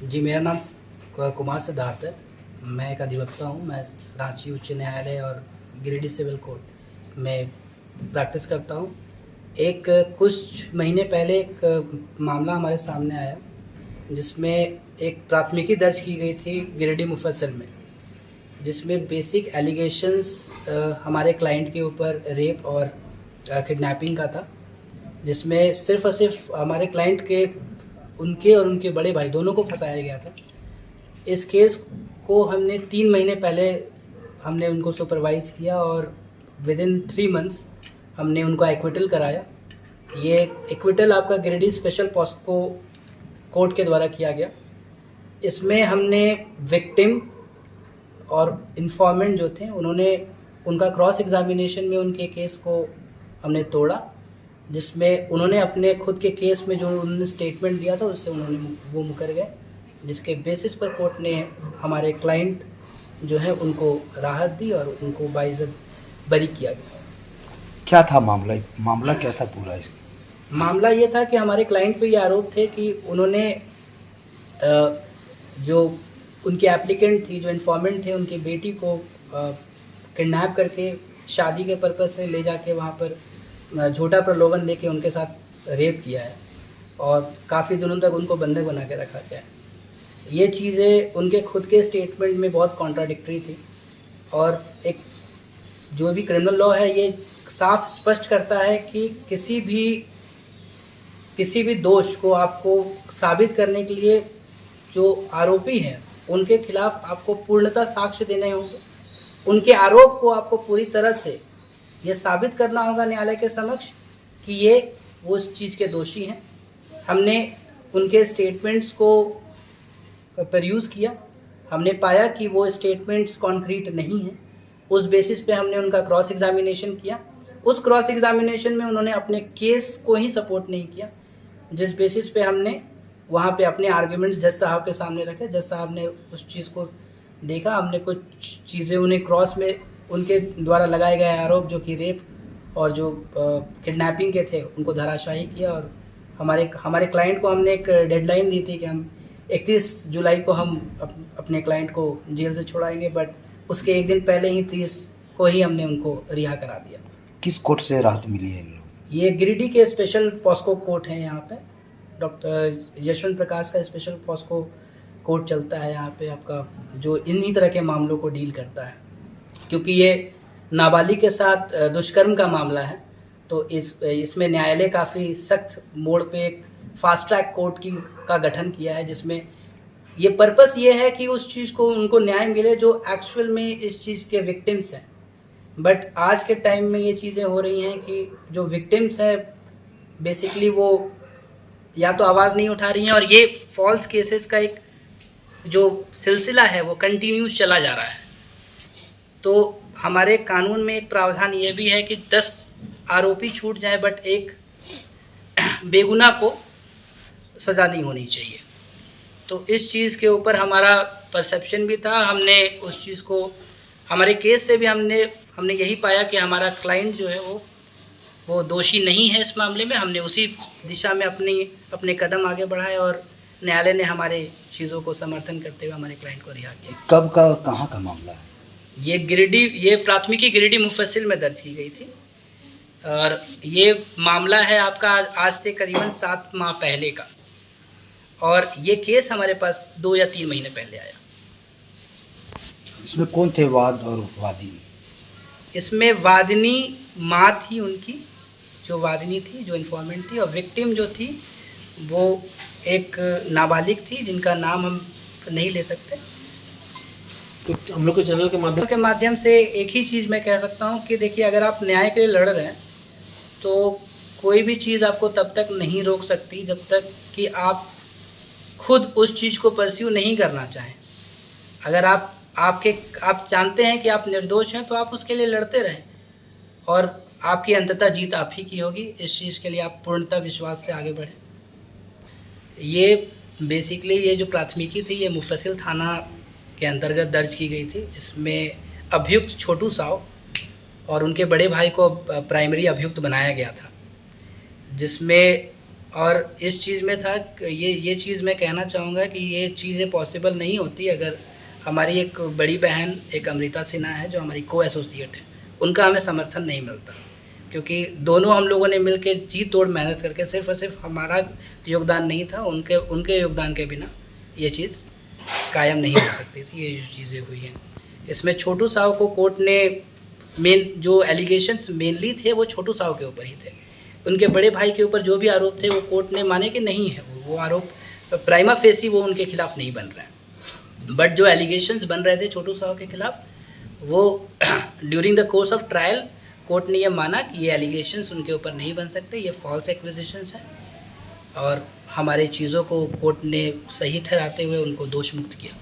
जी, मेरा नाम कुमार सिद्धार्थ है। मैं एक अधिवक्ता हूँ। मैं रांची उच्च न्यायालय और गिरिडीह सिविल कोर्ट में प्रैक्टिस करता हूँ। एक कुछ महीने पहले एक मामला हमारे सामने आया, जिसमें एक प्राथमिकी दर्ज की गई थी गिरिडीह मुफस्सिल में, जिसमें बेसिक एलिगेशंस हमारे क्लाइंट के ऊपर रेप और किडनैपिंग का था, जिसमें सिर्फ़ और सिर्फ हमारे क्लाइंट के उनके और उनके बड़े भाई दोनों को फंसाया गया था। इस केस को हमने 3 महीने पहले हमने उनको सुपरवाइज़ किया और विदिन 3 मंथ्स हमने उनको एक्विटल कराया। ये एक्विटल आपका गिरिडीह स्पेशल पॉस्को कोर्ट के द्वारा किया गया। इसमें हमने विक्टिम और इन्फॉर्मेंट जो थे उनका क्रॉस एग्जामिनेशन में उनके केस को हमने तोड़ा, जिसमें उन्होंने अपने खुद के केस में जो उन्होंने स्टेटमेंट दिया था उससे वो मुकर गए, जिसके बेसिस पर कोर्ट ने हमारे क्लाइंट जो है उनको राहत दी और उनको बाइज्जत बरी किया गया। क्या था मामला क्या था पूरा इसका? मामला ये था कि हमारे क्लाइंट पे ये आरोप थे कि उन्होंने जो उनके एप्लीकेंट थी, जो इन्फॉर्मेंट थे, उनकी बेटी को किडनैप करके शादी के पर्पज़ से ले जाके वहाँ पर झूठा प्रलोभन देके उनके साथ रेप किया है और काफ़ी दिनों तक उनको बंधक बना के रखा गया है। ये चीज़ें उनके खुद के स्टेटमेंट में बहुत कॉन्ट्राडिक्टरी थी और एक जो भी क्रिमिनल लॉ है ये साफ स्पष्ट करता है कि किसी भी दोष को आपको साबित करने के लिए जो आरोपी हैं उनके खिलाफ आपको पूर्णतः साक्ष्य देने होंगे। उनके आरोप को आपको पूरी तरह से ये साबित करना होगा न्यायालय के समक्ष कि ये वो उस चीज़ के दोषी हैं। हमने उनके स्टेटमेंट्स को परयूज़ किया, हमने पाया कि वो स्टेटमेंट्स कॉन्क्रीट नहीं हैं। उस बेसिस पे हमने उनका क्रॉस एग्जामिनेशन किया। उस क्रॉस एग्जामिनेशन में उन्होंने अपने केस को ही सपोर्ट नहीं किया, जिस बेसिस पे हमने वहाँ पे अपने आर्ग्यूमेंट्स जज साहब के सामने रखे। जज साहब ने उस चीज़ को देखा। हमने कुछ चीज़ें उन्हें क्रॉस में उनके द्वारा लगाए गए आरोप जो कि रेप और जो किडनैपिंग के थे उनको धराशायी किया और हमारे क्लाइंट को हमने एक डेडलाइन दी थी कि हम 31 जुलाई को हम अपने क्लाइंट को जेल से छुड़ाएंगे, बट उसके एक दिन पहले ही 30 को ही हमने उनको रिहा करा दिया। किस कोर्ट से राहत मिली है इन लोग? ये गिरिडीह के स्पेशल पॉस्को कोर्ट है। यहाँ पे डॉक्टर यशवंत प्रकाश का स्पेशल पॉस्को कोर्ट चलता है यहाँ पे, आपका जो इन्हीं तरह के मामलों को डील करता है। क्योंकि ये नाबालिग के साथ दुष्कर्म का मामला है, तो इसमें न्यायालय काफ़ी सख्त मोड़ पे एक फास्ट ट्रैक कोर्ट का गठन किया है, जिसमें ये पर्पस ये है कि उस चीज़ को उनको न्याय मिले जो एक्चुअल में इस चीज़ के विक्टिम्स हैं। बट आज के टाइम में ये चीज़ें हो रही हैं कि जो विक्टिम्स हैं बेसिकली वो या तो आवाज़ नहीं उठा रही हैं और ये फॉल्स केसेस का एक जो सिलसिला है वो कंटिन्यूस चला जा रहा है। तो हमारे कानून में एक प्रावधान ये भी है कि 10 आरोपी छूट जाए बट एक बेगुनाह को सज़ा नहीं होनी चाहिए। तो इस चीज़ के ऊपर हमारा परसेप्शन भी था। हमने उस चीज़ को हमारे केस से भी हमने यही पाया कि हमारा क्लाइंट जो है वो दोषी नहीं है इस मामले में। हमने उसी दिशा में अपने कदम आगे बढ़ाए और न्यायालय ने हमारे चीज़ों को समर्थन करते हुए हमारे क्लाइंट को रिहा किया। कब का कहाँ का मामला है? ये प्राथमिकी गिरिडीह मुफस्सिल में दर्ज की गई थी और ये मामला है आपका आज से करीबन 7 माह पहले का, और ये केस हमारे पास 2 या 3 महीने पहले आया। इसमें कौन थे वाद और वादी? इसमें वादिनी माँ थी, उनकी जो वादिनी थी, जो इन्फॉर्मेंट थी, और विक्टिम जो थी वो एक नाबालिग थी जिनका नाम हम नहीं ले सकते। तो हम लोग के चैनल के माध्यम से एक ही चीज़ मैं कह सकता हूँ कि देखिए, अगर आप न्याय के लिए लड़ रहे हैं तो कोई भी चीज़ आपको तब तक नहीं रोक सकती जब तक कि आप खुद उस चीज़ को परस्यू नहीं करना चाहें। अगर आप जानते हैं कि आप निर्दोष हैं तो आप उसके लिए लड़ते रहें और आपकी अंततः जीत आप ही की होगी। इस चीज़ के लिए आप पूर्णतः विश्वास से आगे बढ़ें। ये बेसिकली ये जो प्राथमिकी थी ये मुफस्सिल थाना के अंतर्गत दर्ज की गई थी, जिसमें अभियुक्त छोटू साव और उनके बड़े भाई को प्राइमरी अभियुक्त बनाया गया था, जिसमें और इस चीज़ में था ये चीज़ मैं कहना चाहूँगा कि ये चीज़ें पॉसिबल नहीं होती अगर हमारी एक बड़ी बहन एक अमृता सिन्हा है जो हमारी को एसोसिएट है, उनका हमें समर्थन नहीं मिलता, क्योंकि दोनों हम लोगों ने मिलकर जी तोड़ मेहनत करके सिर्फ और सिर्फ हमारा योगदान नहीं था, उनके योगदान के बिना ये चीज़ कायम नहीं हो सकती थी। ये जो चीज़ें हुई हैं इसमें छोटू साहू को कोर्ट ने मेन जो एलिगेशंस मेनली थे वो छोटू साहू के ऊपर ही थे। उनके बड़े भाई के ऊपर जो भी आरोप थे वो कोर्ट ने माने कि नहीं है, वो आरोप प्राइमा फेसी वो उनके खिलाफ नहीं बन रहे हैं। बट जो एलिगेशंस बन रहे थे छोटू साहू के खिलाफ, वो during the course of trial court ने ये माना कि ये एलिगेशंस उनके ऊपर नहीं बन सकते, ये फॉल्स एक्विजिशंस हैं और हमारे चीज़ों को कोर्ट ने सही ठहराते हुए उनको दोष मुक्त किया।